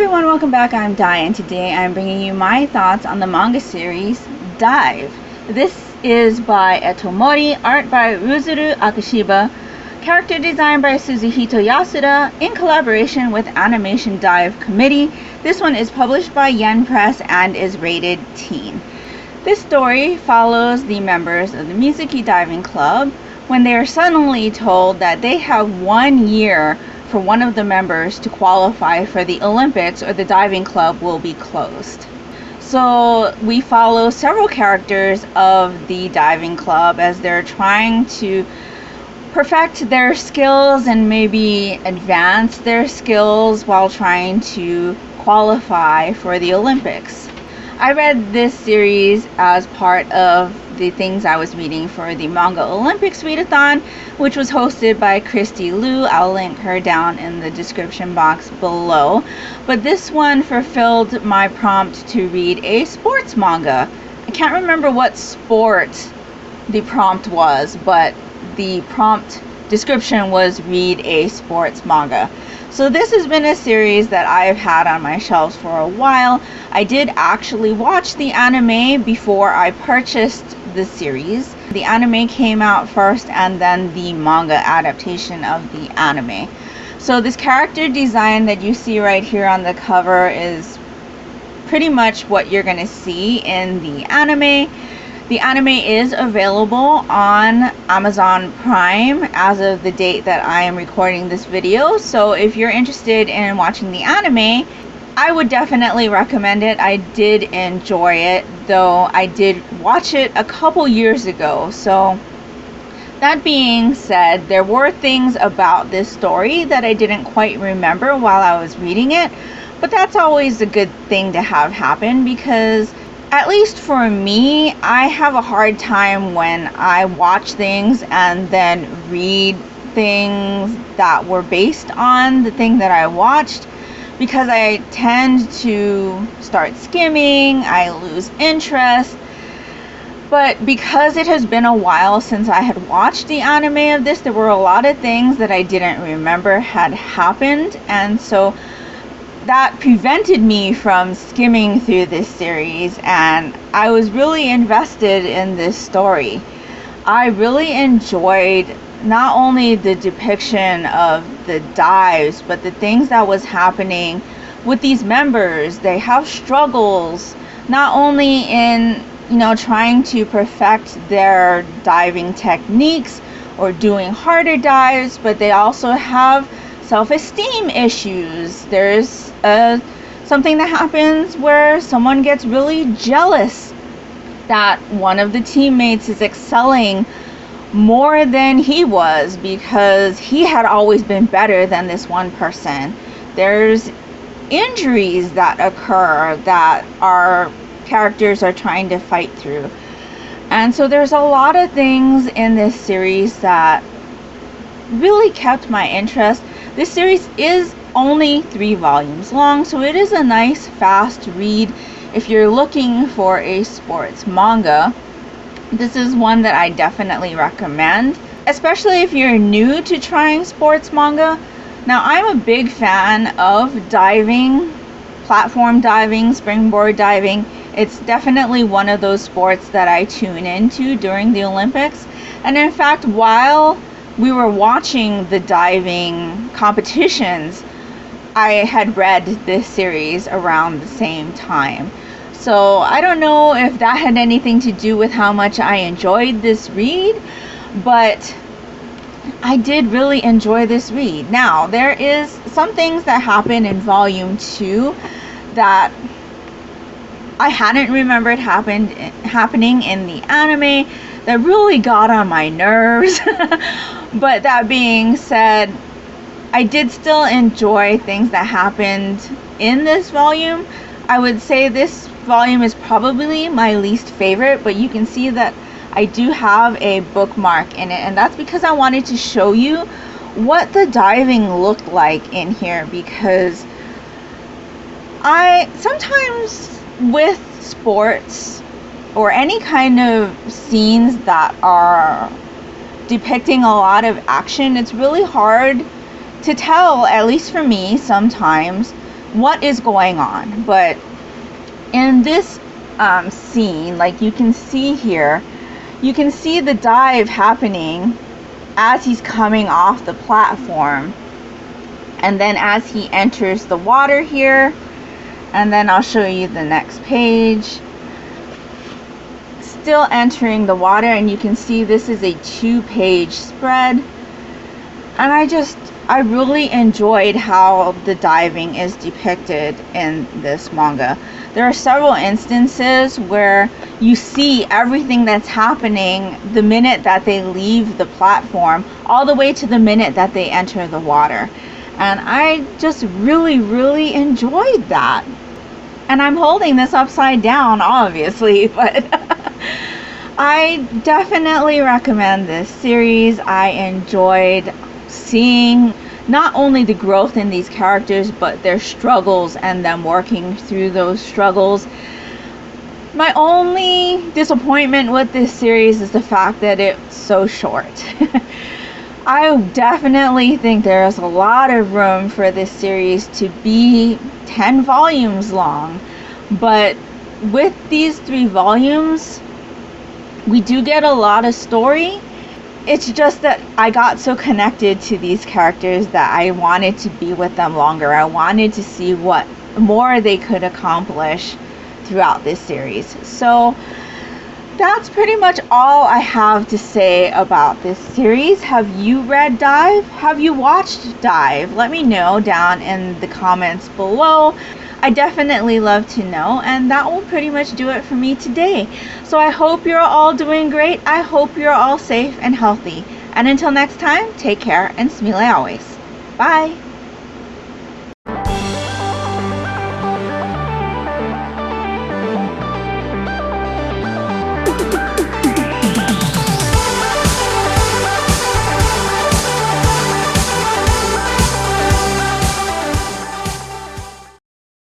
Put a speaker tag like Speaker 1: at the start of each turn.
Speaker 1: everyone, welcome back. I'm Dai, and today I'm bringing you my thoughts on the manga series Dive. This is by Etomori, art by Ruzuru Akashiba, character design by Suzuhito Yasuda, in collaboration with Animation Dive Committee. This one is published by Yen Press and is rated teen. This story follows the members of the Mizuki Diving Club when they are suddenly told that they have 1 year for one of the members to qualify for the Olympics or the diving club will be closed. So we follow several characters of the diving club as they're trying to perfect their skills and maybe advance their skills while trying to qualify for the Olympics. I read this series as part of the things I was reading for the Manga Olympics Readathon, which was hosted by Christy Lou. I'll link her down in the description box below. But this one fulfilled my prompt to read a sports manga. I can't remember what sport the prompt was, but the prompt description was read a sports manga. So this has been a series that I've had on my shelves for a while. I did actually watch the anime before I purchased the series. The anime came out first and then the manga adaptation of the anime. So this character design that you see right here on the cover is pretty much what you're going to see in the anime. The anime is available on Amazon Prime as of the date that I am recording this video. So if you're interested in watching the anime, I would definitely recommend it. I did enjoy it, though I did watch it a couple years ago. So that being said, there were things about this story that I didn't quite remember while I was reading it. But that's always a good thing to have happen, because at least for me, I have a hard time when I watch things and then read things that were based on the thing that I watched, because I tend to start skimming, I lose interest. But because it has been a while since I had watched the anime of this, there were a lot of things that I didn't remember had happened, and so that prevented me from skimming through this series, and I was really invested in this story. I really enjoyed not only the depiction of the dives, but the things that was happening with these members. They have struggles not only in trying to perfect their diving techniques or doing harder dives, but they also have self-esteem issues. There's something that happens where someone gets really jealous that one of the teammates is excelling more than he was because he had always been better than this one person. There's injuries that occur that our characters are trying to fight through. And so there's a lot of things in this series that really kept my interest. This series is only 3 volumes long, so it is a nice fast read if you're looking for a sports manga. This is one that I definitely recommend, especially if you're new to trying sports manga. Now, I'm a big fan of diving, platform diving, springboard diving. It's definitely one of those sports that I tune into during the Olympics. And in fact, while we were watching the diving competitions, I had read this series around the same time. So I don't know if that had anything to do with how much I enjoyed this read, but I did really enjoy this read. Now, there is some things that happen in volume 2 that I hadn't remembered happening in the anime that really got on my nerves. But that being said, I did still enjoy things that happened in this volume. I would say this volume is probably my least favorite, but you can see that I do have a bookmark in it, and that's because I wanted to show you what the diving looked like in here, because I sometimes with sports or any kind of scenes that are depicting a lot of action, it's really hard to tell, at least for me sometimes, what is going on. But in this scene, like you can see here, you can see the dive happening as he's coming off the platform, and then as he enters the water here, and then I'll show you the next page, still entering the water, and you can see this is a 2-page spread. And I really enjoyed how the diving is depicted in this manga. There are several instances where you see everything that's happening the minute that they leave the platform all the way to the minute that they enter the water. And I just really enjoyed that. And I'm holding this upside down, obviously, but I definitely recommend this series. I enjoyed seeing not only the growth in these characters, but their struggles and them working through those struggles. My only disappointment with this series is the fact that it's so short. I definitely think there's a lot of room for this series to be 10 volumes long, but with these 3 volumes, we do get a lot of story. It's just that I got so connected to these characters that I wanted to be with them longer. I wanted to see what more they could accomplish throughout this series. So that's pretty much all I have to say about this series. Have you read Dive? Have you watched Dive? Let me know down in the comments below. I definitely love to know, and that will pretty much do it for me today. So I hope you're all doing great. I hope you're all safe and healthy. And until next time, take care and smile always. Bye!